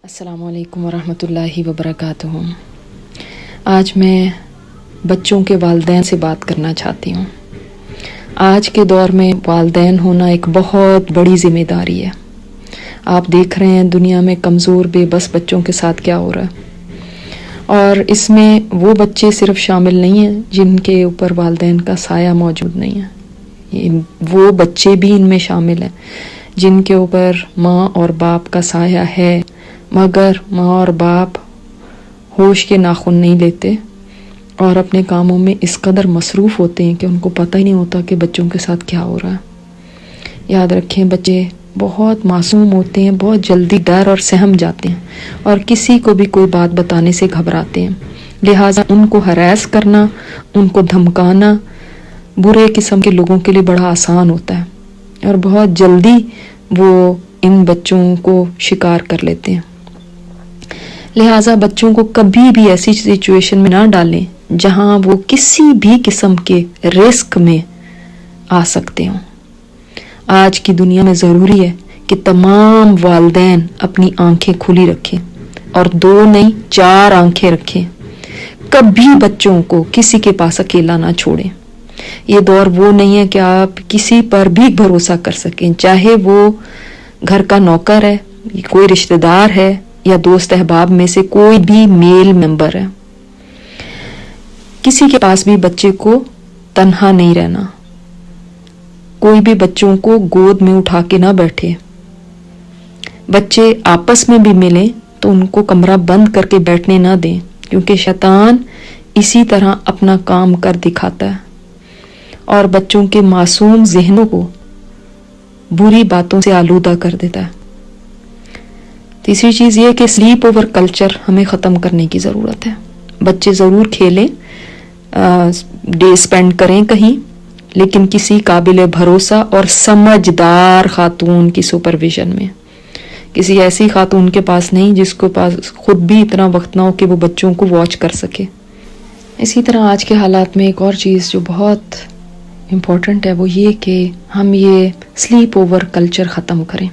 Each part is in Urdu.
السلام علیکم ورحمۃ اللہ وبرکاتہ۔ آج میں بچوں کے والدین سے بات کرنا چاہتی ہوں۔ آج کے دور میں والدین ہونا ایک بہت بڑی ذمہ داری ہے۔ آپ دیکھ رہے ہیں دنیا میں کمزور بے بس بچوں کے ساتھ کیا ہو رہا ہے، اور اس میں وہ بچے صرف شامل نہیں ہیں جن کے اوپر والدین کا سایہ موجود نہیں ہے، وہ بچے بھی ان میں شامل ہیں جن کے اوپر ماں اور باپ کا سایہ ہے، مگر ماں اور باپ ہوش کے ناخن نہیں لیتے اور اپنے کاموں میں اس قدر مصروف ہوتے ہیں کہ ان کو پتہ ہی نہیں ہوتا کہ بچوں کے ساتھ کیا ہو رہا ہے۔ یاد رکھیں، بچے بہت معصوم ہوتے ہیں، بہت جلدی ڈر اور سہم جاتے ہیں اور کسی کو بھی کوئی بات بتانے سے گھبراتے ہیں، لہٰذا ان کو ہراس کرنا، ان کو دھمکانا برے قسم کے لوگوں کے لیے بڑا آسان ہوتا ہے اور بہت جلدی وہ ان بچوں کو شکار کر لیتے ہیں۔ لہٰذا بچوں کو کبھی بھی ایسی سچویشن میں نہ ڈالیں جہاں وہ کسی بھی قسم کے رسک میں آ سکتے ہوں۔ آج کی دنیا میں ضروری ہے کہ تمام والدین اپنی آنکھیں کھلی رکھیں، اور 2 نہیں 4 آنکھیں رکھیں۔ کبھی بچوں کو کسی کے پاس اکیلا نہ چھوڑیں۔ یہ دور وہ نہیں ہے کہ آپ کسی پر بھی بھروسہ کر سکیں، چاہے وہ گھر کا نوکر ہے، کوئی رشتہ دار ہے یا دوست احباب میں سے کوئی بھی میل ممبر ہے۔ کسی کے پاس بھی بچے کو تنہا نہیں رہنا، کوئی بھی بچوں کو گود میں اٹھا کے نہ بیٹھے۔ بچے آپس میں بھی ملیں تو ان کو کمرہ بند کر کے بیٹھنے نہ دیں، کیونکہ شیطان اسی طرح اپنا کام کر دکھاتا ہے اور بچوں کے معصوم ذہنوں کو بری باتوں سے آلودہ کر دیتا ہے۔ تیسری چیز یہ کہ سلیپ اوور کلچر ہمیں ختم کرنے کی ضرورت ہے۔ بچے ضرور کھیلیں، ڈے اسپینڈ کریں کہیں، لیکن کسی قابل بھروسہ اور سمجھدار خاتون کی سپرویژن میں، کسی ایسی خاتون کے پاس نہیں جس کو پاس خود بھی اتنا وقت نہ ہو کہ وہ بچوں کو واچ کر سکے۔ اسی طرح آج کے حالات میں ایک اور چیز جو بہت امپورٹنٹ ہے وہ یہ کہ ہم یہ سلیپ اوور کلچر ختم کریں۔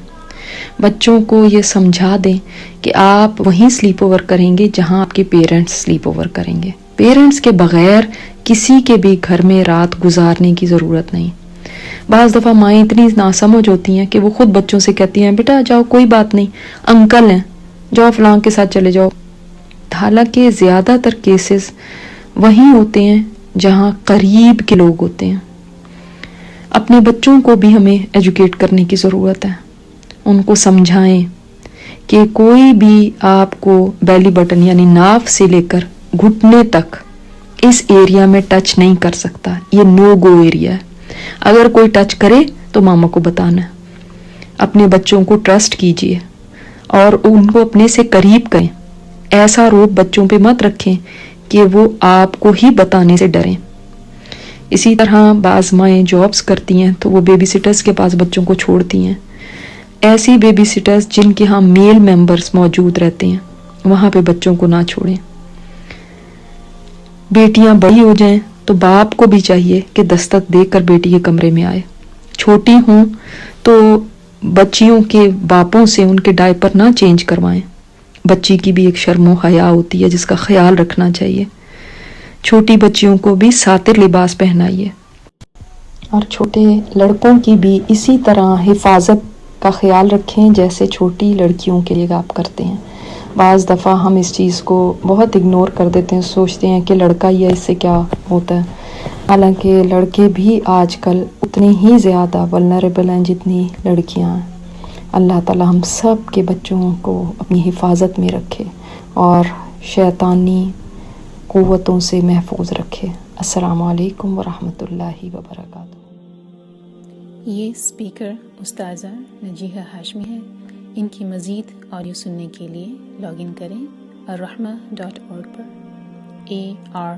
بچوں کو یہ سمجھا دیں کہ آپ وہیں سلیپ اوور کریں گے جہاں آپ کے پیرنٹس سلیپ اوور کریں گے۔ پیرنٹس کے بغیر کسی کے بھی گھر میں رات گزارنے کی ضرورت نہیں۔ بعض دفعہ مائیں اتنی ناسمجھ ہوتی ہیں کہ وہ خود بچوں سے کہتی ہیں بیٹا جاؤ کوئی بات نہیں، انکل ہیں، جاؤ فلاں کے ساتھ چلے جاؤ۔ حالانکہ زیادہ تر کیسز وہیں ہوتے ہیں جہاں قریب کے لوگ ہوتے ہیں۔ اپنے بچوں کو بھی ہمیں ایجوکیٹ کرنے کی ضرورت ہے، ان کو سمجھائیں کہ کوئی بھی آپ کو بیلی بٹن یعنی ناف سے لے کر گھٹنے تک اس ایریا میں ٹچ نہیں کر سکتا، یہ نو گو ایریا ہے۔ اگر کوئی ٹچ کرے تو ماما کو بتانا ہے۔ اپنے بچوں کو ٹرسٹ کیجیے اور ان کو اپنے سے قریب کریں۔ ایسا روب بچوں پہ مت رکھیں کہ وہ آپ کو ہی بتانے سے ڈریں۔ اسی طرح بعض مائیں جابز کرتی ہیں تو وہ بیبی سٹرز کے پاس بچوں کو چھوڑتی ہیں۔ ایسی بیبی سٹرز جن کے ہاں میل ممبرز موجود رہتے ہیں وہاں پہ بچوں کو نہ چھوڑیں۔ بیٹیاں بڑی ہو جائیں تو باپ کو بھی چاہیے کہ دستک دے کر بیٹی کے کمرے میں آئے۔ چھوٹی ہوں تو بچیوں کے باپوں سے ان کے ڈائپر نہ چینج کروائیں۔ بچی کی بھی ایک شرم و حیا ہوتی ہے جس کا خیال رکھنا چاہیے۔ چھوٹی بچیوں کو بھی ساتر لباس پہنائیے، اور چھوٹے لڑکوں کی بھی اسی طرح حفاظت کا خیال رکھیں جیسے چھوٹی لڑکیوں کے لیے آپ کرتے ہیں۔ بعض دفعہ ہم اس چیز کو بہت اگنور کر دیتے ہیں، سوچتے ہیں کہ لڑکا ہی ہے اس سے کیا ہوتا ہے، حالانکہ لڑکے بھی آج کل اتنے ہی زیادہ ولنریبل ہیں جتنی لڑکیاں ہیں۔ اللہ تعالی ہم سب کے بچوں کو اپنی حفاظت میں رکھے اور شیطانی قوتوں سے محفوظ رکھے۔ السلام علیکم ورحمۃ اللہ وبرکاتہ۔ یہ اسپیکر استاذہ نجیحہ ہاشمی ہے۔ ان کی مزید آڈیو سننے کے لیے لاگ ان کریں الرحمہ.org پر ARRAHMA.org۔